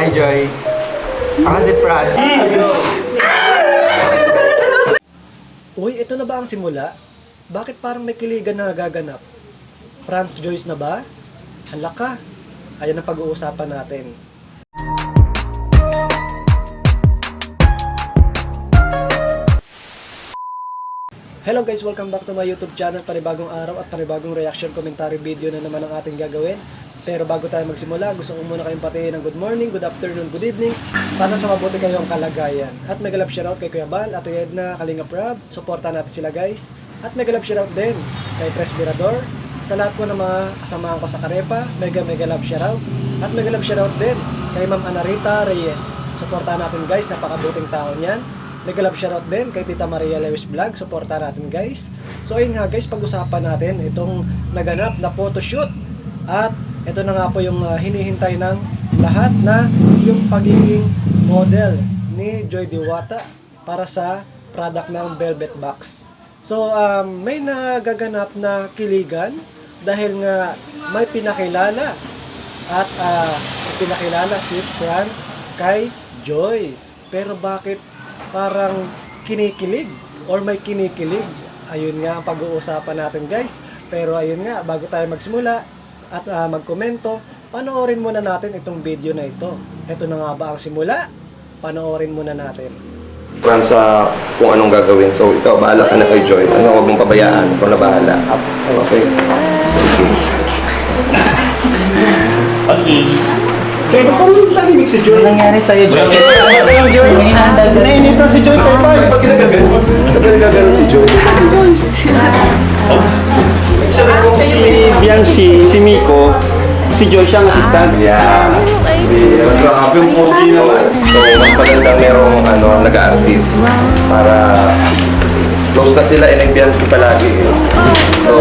Hi, Joy. Ako si Fran. Uy, ito na ba ang simula? Bakit parang may kiligan na nagaganap? Franz Joyce na ba? Hala ka! Ayan ang pag-uusapan natin. Hello guys! Welcome back to my YouTube channel. Panibagong araw at panibagong reaction commentary video na naman ang ating gagawin. Pero bago tayo magsimula, gusto ko muna kayong patiin ng good morning, good afternoon, good evening. Sana sa mabuti kayong kalagayan. At may galap shoutout kay Kuya Bal, Ate Edna, Kalinga Prab. Supportan natin sila guys. At may galap shoutout din kay Tres Mirador. Sa lahat po ng mga kasamahan ko sa Karepa, mega love shoutout. At mega love shoutout din kay Ma'am Anarita Reyes. Supportan natin guys, napakabuting tao niyan. Mega love shoutout din kay Tita Maria Lewis Vlog. Supportan natin guys. So ayun nga guys, pag-usapan natin itong naganap na photoshoot. At ito na nga po yung hinihintay ng lahat na yung pagiging model ni Joy Diwata para sa product ng Velvet Box. So may nagaganap na kiligan dahil nga may pinakilala at pinakilala si Franz kay Joy. Pero bakit parang kinikilig or may kinikilig? Ayun nga ang pag-uusapan natin guys. Pero ayun nga, bago tayo magsimula at magkomento, panoorin muna natin itong video na ito. Ito na nga ba ang simula? Panoorin muna natin. Franz, kung anong gagawin. So, ikaw, bahala ka na kay Joy. Ano, huwag mong pabayaan. Ikaw na bahala. Okay? Sige. Okay. Pero parang tahimik si Joy. Ano nangyari sa'yo, Joy? Nainita si Joy kay Pai. Pag nagagano si Joy. Sabi ko si Biancy, si Miko, si Joy siyang assistant. Yeah. Grabe yung okay naman. So, mas maganda merong nag-a-assist para close na sila and Biancy palagi. So,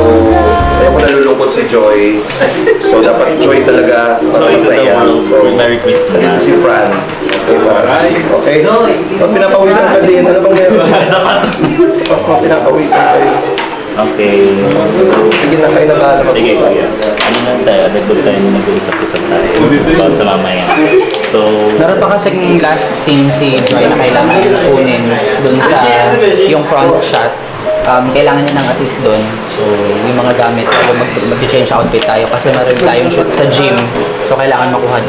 kaya ko nalulungkot si Joy. So, dapat Joy talaga para masaya. So, Merry Christmas. ito si Fran. Okay, para assist. Okay? Pag pinapawisan ka din, ano bang meron? Pag pinapawisan kayo. Okay. Sige na kayo na bahala Sige, mag-usap. kuya. Ano lang tayo? Nag-good tayo na mag-usap-usap tayo. About sa mamaya. So, Meron pa kasing last scene si Joy na kailangan kunin dun sa yung front shot. Kailangan niya ng assist dun. So, yung mga gamit, mag-change outfit tayo kasi meron tayong shoot sa gym. So, kailangan makuha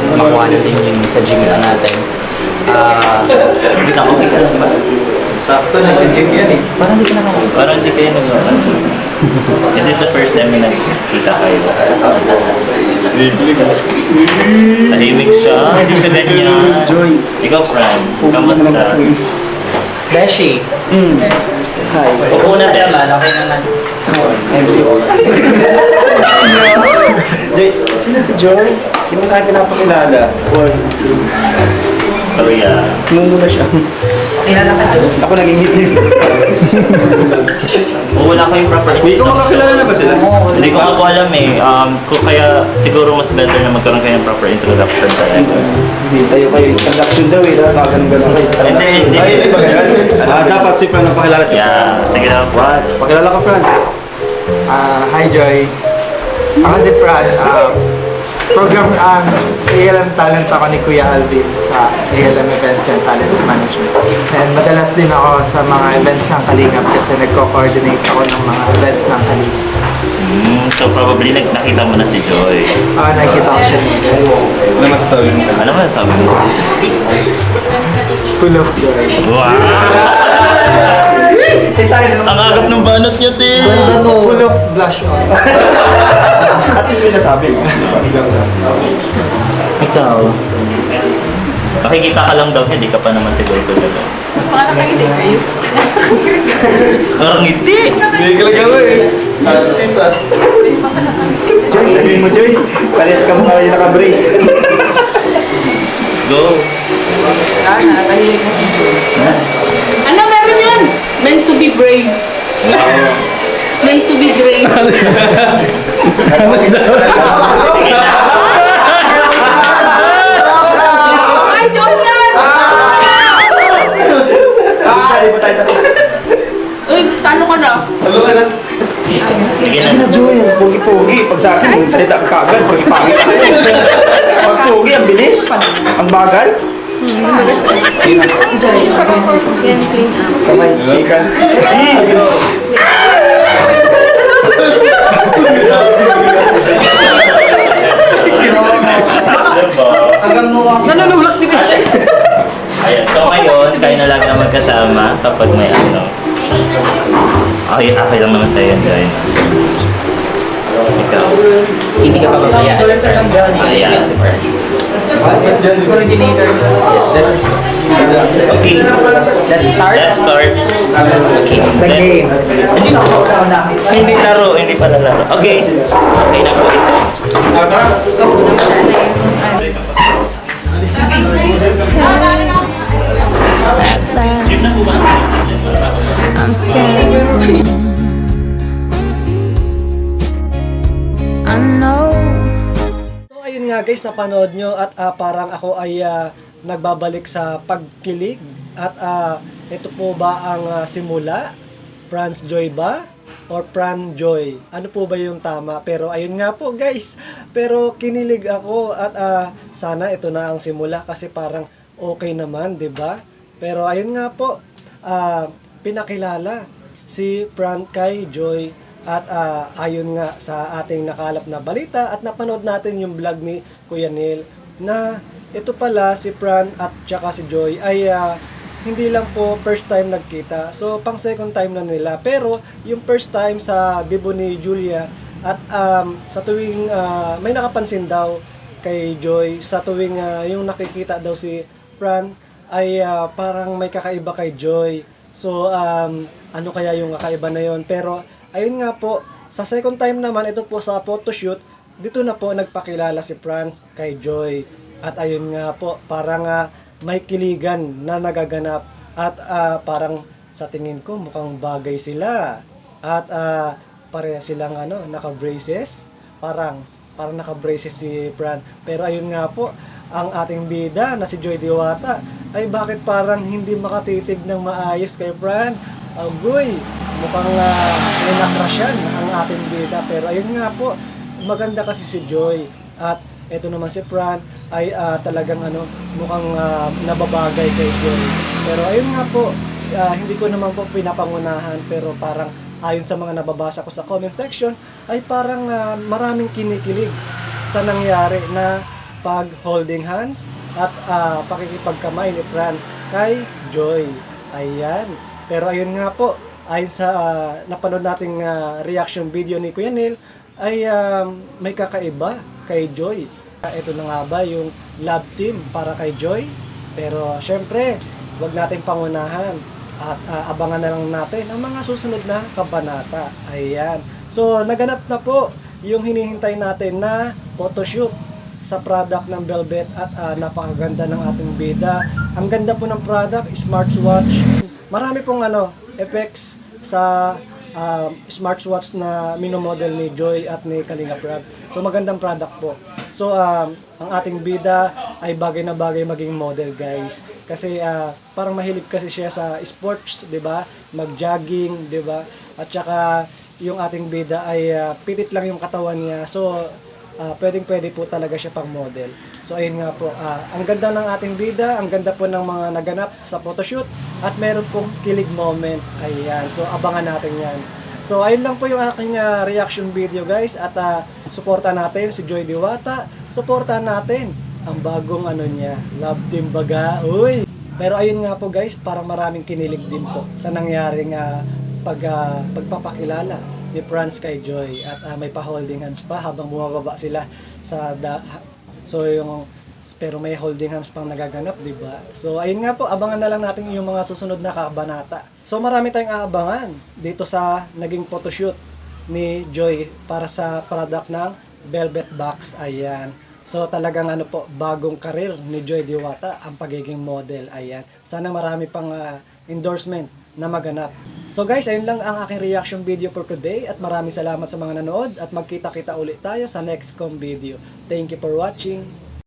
na din yung sa gym na natin. hindi ka okay sa ba? Sakto na yung gym yan eh. Parang hindi ka nakakita. Parang hindi kayo nag-uwan. This is the first time na nagkita kayo. Tahimik siya. Hindi siya ganyan. Joy. Ikaw, Fran. Kamusta? Beshi. Hi. Oo na, Besh. Okay naman. Joy, sino si Joy? Hindi mo tayo pinapakilala. Or, Sorry, mumuna siya. Kilala ka doon? Ako naging hitin. wala ko yung proper Hindi ko makakilala na ba sila? Hindi ko nga po alam eh. Kaya siguro mas better na magkaroon kayo ng proper introduction talaga. Hindi tayo kayo introduction daw eh. Nakagano-gano kayo. Hindi. Ay, hindi ba ganyan? Dapat si Fran ang pakilala siya. Yeah, sige na. What? Pakilala ka, Fran. Hi Joy. Ako si Fran. Program ALM Talent ako ni Kuya Alvin sa ALM Events and Talents Management. And madalas din ako sa mga events ng Kalingap kasi nagko-coordinate ako ng mga events ng Kalingap. So probably nakita mo na si Joy. Nakikita ko siya dito. Ano masasabi mo? Ano ba sabi mo? Full of joy. Wow! Ang agap ng banat niya, Tim! Full of blush on. At least may nasabi. Ikaw. Nakikita ka lang daw, hindi ka pa naman siguro talaga. Baka nakahindi kayo. Ang ngiti! Hindi ka lang gano'n eh. Sita. Joy, sabihin mo Joy. Parehas ka mukha yung naka-brace. Go! Nakakahilig na si Joy. Ano meron yan? Meant to be brave. Meant to be brave. Ay, Joy yan! Hindi mo tayo tapos. Uy, talo ka na. Ano ka na? Sige Sige na, na. Joy. Pogi-pogi. Pag sa akin, salita ka kagad. Pag ipangit. Pogi, ang bilis. Ang bagal. Yan, clean up. Kamay, chikas. Nanunulak si Bea. Ayan, so ngayon, kayo na lang na magkasama kapag may ano. Okay, okay lang naman sa'yo, Joy. Ikaw. Hindi ka pa babayaan. Ayan. Coordinator. Okay, Let's start. let's start. Okay. The game. Hindi laro, hindi pala laro. Okay, okay na po ito. Gym na po ba? I'm staying. I know. So ayun nga guys, napanood nyo at parang ako ay nagbabalik sa pagkilig at ito po ba ang simula? Franz Joy ba? Or Fran Joy? Ano po ba yung tama? Pero ayun nga po guys, pero kinilig ako at sana ito na ang simula kasi parang okay naman, 'di ba? Pero ayun nga po, pinakilala si Fran kay Joy at ayon nga sa ating nakalap na balita at napanood natin yung vlog ni Kuya Neil na ito pala si Fran at tsaka si Joy ay hindi lang po first time nagkita. So pang second time na nila. Pero yung first time sa debut ni Julia at sa tuwing may nakapansin daw kay Joy sa tuwing yung nakikita daw si Fran ay parang may kakaiba kay Joy. So ano kaya yung kakaiba na yon? Pero ayun nga po, sa second time naman, ito po sa photoshoot, dito na po nagpakilala si Fran kay Joy. At ayun nga po, parang may kiligan na nagaganap. At parang sa tingin ko, mukhang bagay sila. At pareha silang naka-braces. Parang naka-braces si Fran. Pero ayun nga po, ang ating bida na si Joy Diwata, ay bakit parang hindi makatitig ng maayos kay Fran? Agoy, mukhang may nakrasyan ang ating bida. Pero ayun nga po, maganda kasi si Joy. At eto naman si Fran ay talagang mukhang nababagay kay Joy. Pero ayun nga po, hindi ko naman po pinapangunahan. Pero parang ayon sa mga nababasa ko sa comment section, ay parang maraming kinikilig sa nangyari na pag holding hands at pakikipagkamay ni Fran kay Joy. Ayan. Pero ayun nga po, ayon sa napanood nating reaction video ni Kuya Neil, ay may kakaiba kay Joy. Ito na nga ba yung love team para kay Joy? Pero syempre, wag natin pangunahan at abangan na lang natin ang mga susunod na kabanata. Ayan. So, naganap na po yung hinihintay natin na photoshoot sa product ng Velvet at napakaganda ng ating bida. Ang ganda po ng product, smartwatch. Marami pong effects sa smartwatch na minomodel ni Joy at ni Kalinga Prab. So magandang product po. So ang ating bida ay bagay na bagay maging model, guys. Kasi parang mahilig kasi siya sa sports, 'di ba? Mag-jogging, 'di ba? At saka yung ating bida ay pitit lang yung katawan niya. So pwedeng-pwede po talaga siya pang model. So ayun nga po, ang ganda ng ating bida, ang ganda po ng mga naganap sa photoshoot at meron pong kilig moment. Ayan, so abangan natin yan. So ayun lang po yung aking reaction video, guys. At suportahan natin si Joy Diwata, suportahan natin ang bagong niya, love team baga. Uy! Pero ayun nga po, guys, parang maraming kinilig din po sa nangyaring pagpapakilala ni Franz kay Joy at may pa-holding hands pa habang bumababa sila sa pero may holding hands pang nagaganap, 'di ba? So ayun nga po, abangan na lang natin yung mga susunod na kabanata. So marami tayong aabangan dito sa naging photoshoot ni Joy para sa product ng Velvet Box. Ayan. So talagang bagong karir ni Joy Diwata ang pagiging model. Ayan. Sana marami pang endorsement na maganap. So guys, ayun lang ang aking reaction video for today at maraming salamat sa mga nanood at magkita-kita ulit tayo sa next video. Thank you for watching.